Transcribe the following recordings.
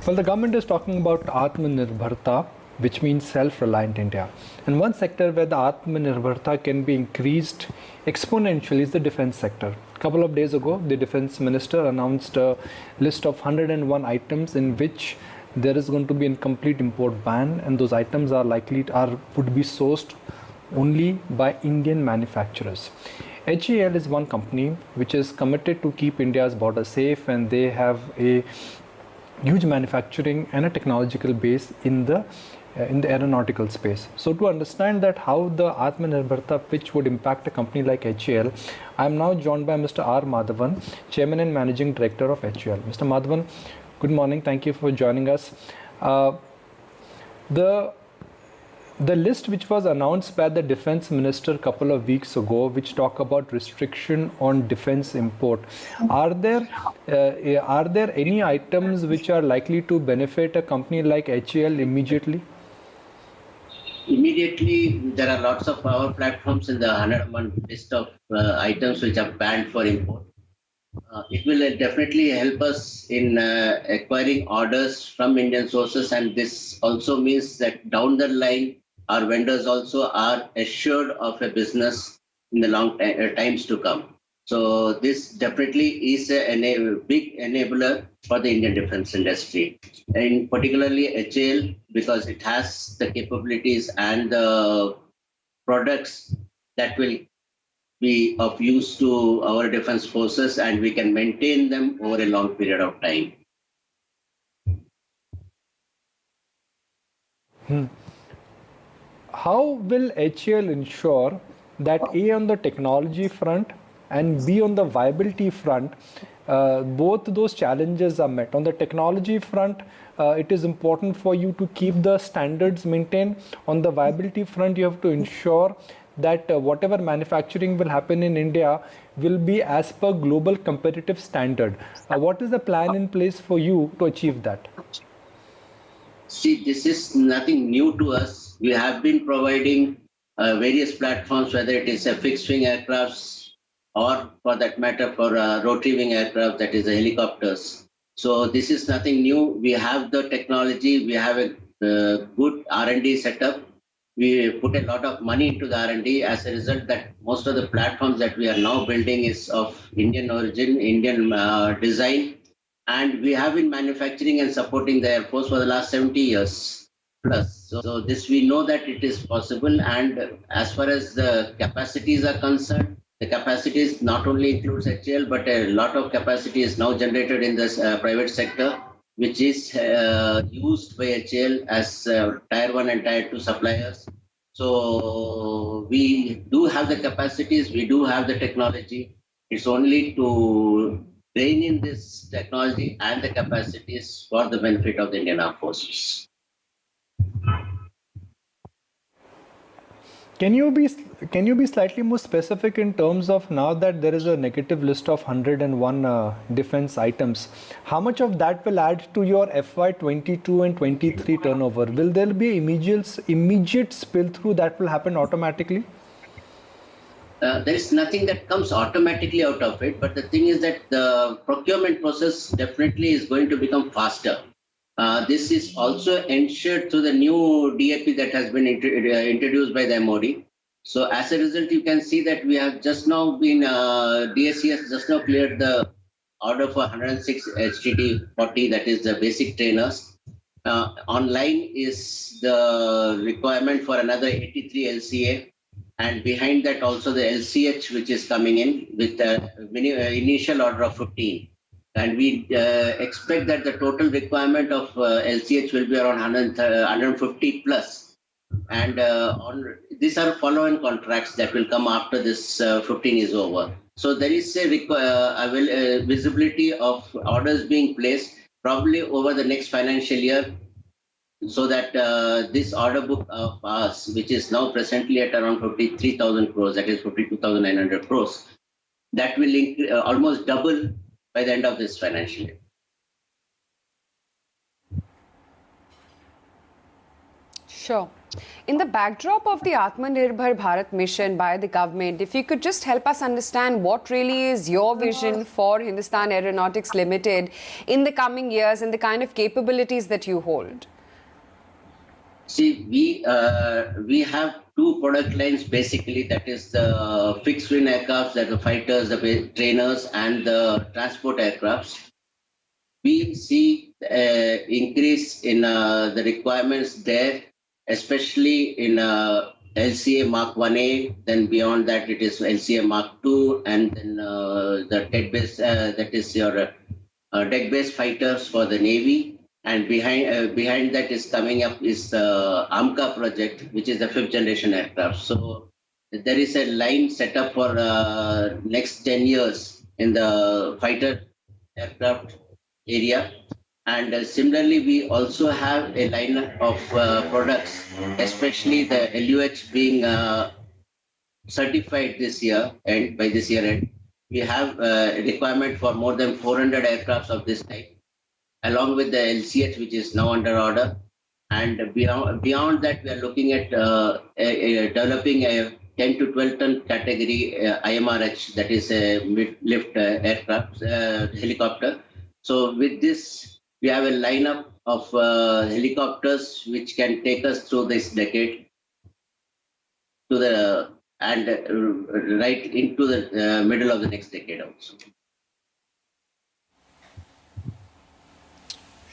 Well, the government is talking about Atmanirbharta, which means self-reliant India. And one sector where the Atmanirbharta can be increased exponentially is the defense sector. A couple of days ago, the defense minister announced a list of 101 items in which there is going to be a complete import ban, and those items would be sourced only by Indian manufacturers. HAL is one company which is committed to keep India's border safe, and they have a huge manufacturing and a technological base in the aeronautical space. So to understand that how the Atmanirbharta pitch would impact a company like HAL, I am now joined by Mr. R Madhavan, Chairman and Managing Director of HAL. Mr. Madhavan, good morning. Thank you for joining us. The list which was announced by the defense minister a couple of weeks ago, which talk about restriction on defense import, are there any items which are likely to benefit a company like HAL immediately? Immediately, there are lots of power platforms in the 101 list of items which are banned for import. It will definitely help us in acquiring orders from Indian sources, and this also means that down the line, our vendors also are assured of a business in the long times to come. So this definitely is a big enabler for the Indian defense industry, and particularly HAL, because it has the capabilities and the products that will be of use to our defense forces, and we can maintain them over a long period of time. How will HAL ensure that A, on the technology front, and B, on the viability front, both those challenges are met? On the technology front, it is important for you to keep the standards maintained. On the viability front, you have to ensure that whatever manufacturing will happen in India will be as per global competitive standard. What is the plan in place for you to achieve that? See, this is nothing new to us. We have been providing various platforms, whether it is a fixed wing aircrafts or, for that matter, for rotary wing aircraft, that is the helicopters. So this is nothing new. We have the technology. We have a good R&D setup. We put a lot of money into the R&D. As a result, that most of the platforms that we are now building is of Indian origin, Indian design. And we have been manufacturing and supporting the Air Force for the last 70 years plus. So this, we know that it is possible. And as far as the capacities are concerned, the capacities not only includes HAL, but a lot of capacity is now generated in this private sector, which is used by HAL as Tier 1 and Tier 2 suppliers. So we do have the capacities, we do have the technology. It's only to rein in this technology and the capacities for the benefit of the Indian Armed Forces. Can you be slightly more specific in terms of, now that there is a negative list of 101 defense items, how much of that will add to your FY 22 and 23 turnover? Will there be immediate spill through that will happen automatically? There is nothing that comes automatically out of it, but the thing is that the procurement process definitely is going to become faster. This is also ensured through the new DAP that has been introduced by the MOD. So as a result, you can see that we have just now been, DSC has just now cleared the order for 106 HTT-40, that is the basic trainers. Online is the requirement for another 83 LCA. And behind that also the LCH, which is coming in with an initial order of 15. And we expect that the total requirement of LCH will be around 150 plus. And these are follow-on contracts that will come after this 15 is over. So there is a visibility of orders being placed probably over the next financial year, so that this order book of ours, which is now presently at around 53,000 crores, that is 52,900 crores, that will almost double by the end of this financial year. Sure. In the backdrop of the Atmanirbhar Bharat mission by the government, if you could just help us understand what really is your vision for Hindustan Aeronautics Limited in the coming years and the kind of capabilities that you hold. See, we have two product lines basically. That is the fixed wing aircrafts, that the fighters, the trainers, and the transport aircrafts. We see increase in the requirements there, especially in LCA Mark 1A. Then beyond that, it is LCA Mark 2, and then the deck-based that is your deck-based fighters for the Navy. And behind that is coming up is the AMCA project, which is the fifth generation aircraft. So there is a line set up for next 10 years in the fighter aircraft area. And similarly, we also have a line of products, especially the LUH being certified this year, and by this year end, we have a requirement for more than 400 aircrafts of this type, along with the LCH, which is now under order. And beyond that, we are looking at developing a 10 to 12 ton category IMRH, that is a mid-lift aircraft, helicopter. So with this, we have a lineup of helicopters which can take us through this decade to the right into the middle of the next decade also.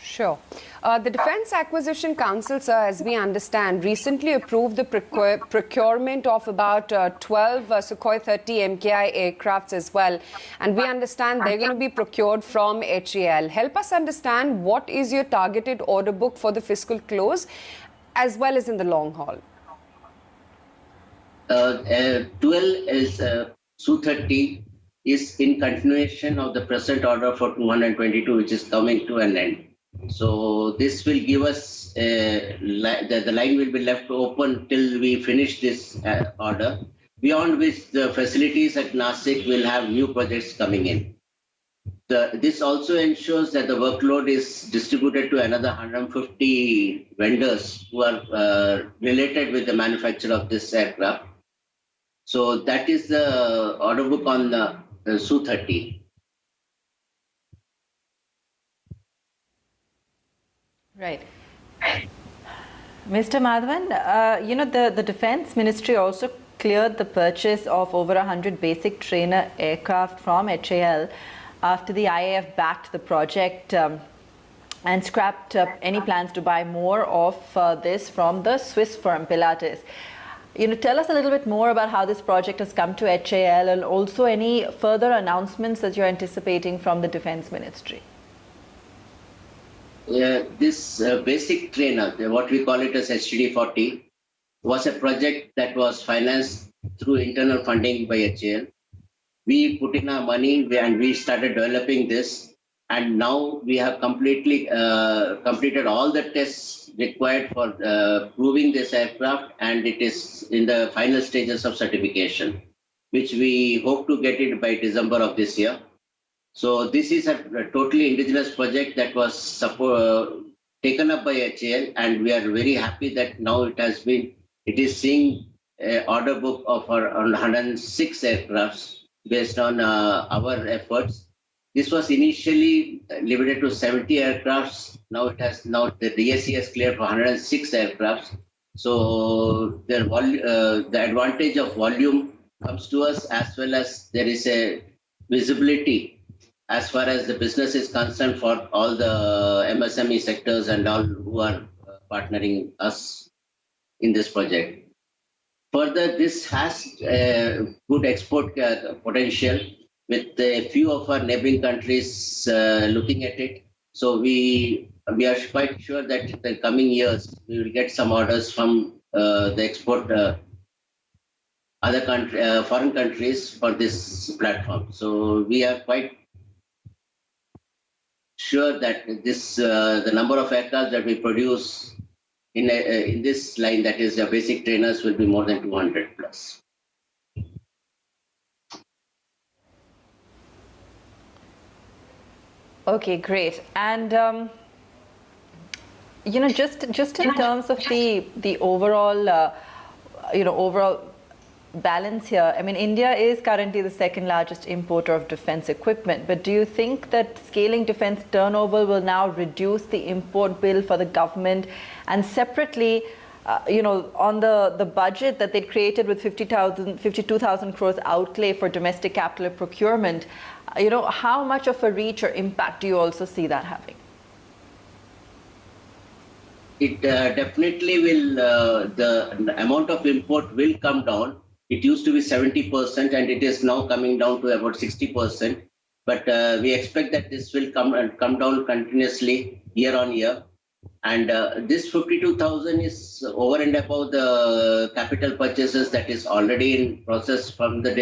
Sure. The Defence Acquisition Council, sir, as we understand, recently approved the procurement of about 12 Sukhoi 30 MKI aircrafts as well. And we understand they're going to be procured from HAL. Help us understand what is your targeted order book for the fiscal close, as well as in the long haul. 12 is Su-30 is in continuation of the present order for 222, which is coming to an end. So this will give us the line will be left open till we finish this order, beyond which the facilities at Nasik will have new projects coming in. This also ensures that the workload is distributed to another 150 vendors who are related with the manufacture of this aircraft. So that is the order book on the Su-30. Right. Mr. Madhavan, the Defence Ministry also cleared the purchase of over 100 basic trainer aircraft from HAL after the IAF backed the project and scrapped any plans to buy more of this from the Swiss firm Pilatus. Tell us a little bit more about how this project has come to HAL and also any further announcements that you're anticipating from the Defence Ministry. This basic trainer, what we call it as HTD-40, was a project that was financed through internal funding by HAL. We put in our money and we started developing this. And now we have completely completed all the tests required for proving this aircraft, and it is in the final stages of certification, which we hope to get it by December of this year. So this is a totally indigenous project that was taken up by HAL, and we are very happy that now it is seeing an order book of around 106 aircrafts based on our efforts. This was initially limited to 70 aircrafts. Now the DSC has cleared for 106 aircrafts. So the advantage of volume comes to us, as well as there is a visibility as far as the business is concerned for all the MSME sectors and all who are partnering us in this project. Further, this has good export potential, with a few of our neighboring countries looking at it. So we are quite sure that in the coming years we will get some orders from the export foreign countries for this platform. So we are quite sure that the number of aircraft that we produce in this line, that is the basic trainers, will be more than 200 plus. Okay, great. And just in terms of the overall, overall balance here. I mean, India is currently the second largest importer of defense equipment. But do you think that scaling defense turnover will now reduce the import bill for the government? And separately, on the budget that they created with 52,000 crores outlay for domestic capital procurement, how much of a reach or impact do you also see that having? It definitely will, the amount of import will come down. It used to be 70% and it is now coming down to about 60%. But we expect that this will come down continuously year on year. And this 52,000 is over and above the capital purchases that is already in process from the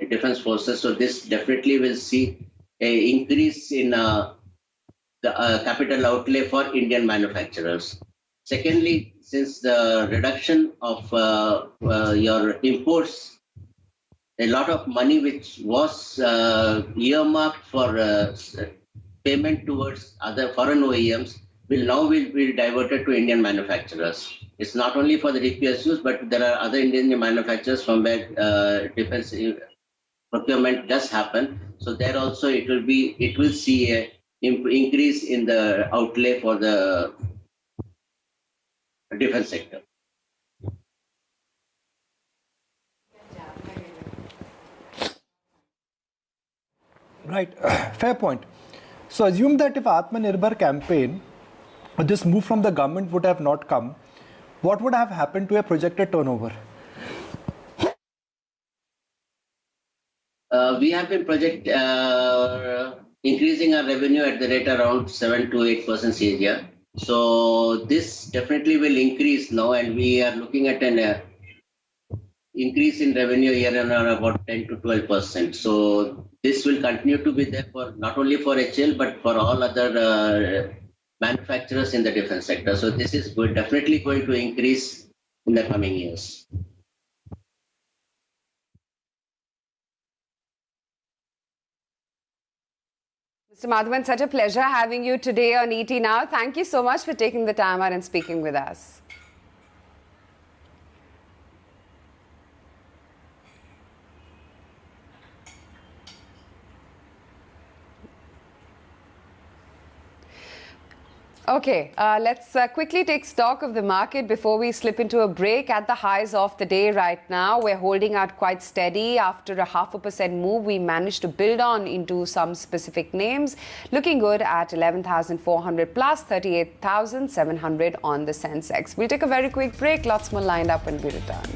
defense forces. So this definitely will see an increase in the capital outlay for Indian manufacturers. Secondly, since the reduction of your imports, a lot of money which was earmarked for payment towards other foreign OEMs will now be diverted to Indian manufacturers. It's not only for the DPSUs, but there are other Indian manufacturers from where defense procurement does happen. So there also it will see an increase in the outlay for the defense sector. Right, fair point. So assume that if Atmanirbhar campaign, or this move from the government would have not come, what would have happened to a projected turnover? We have been increasing our revenue at the rate around 7 to 8% CAGR. So this definitely will increase now, and we are looking at an increase in revenue year on about 10 to 12%. So this will continue to be there for not only for HAL but for all other manufacturers in the defense sector. So this is definitely going to increase in the coming years. Mr. Madhavan, such a pleasure having you today on ET Now. Thank you so much for taking the time out and speaking with us. Okay, let's quickly take stock of the market before we slip into a break. At the highs of the day right now, we're holding out quite steady. After a 0.5% move, we managed to build on into some specific names. Looking good at 11,400 plus, 38,700 on the Sensex. We'll take a very quick break. Lots more lined up when we return.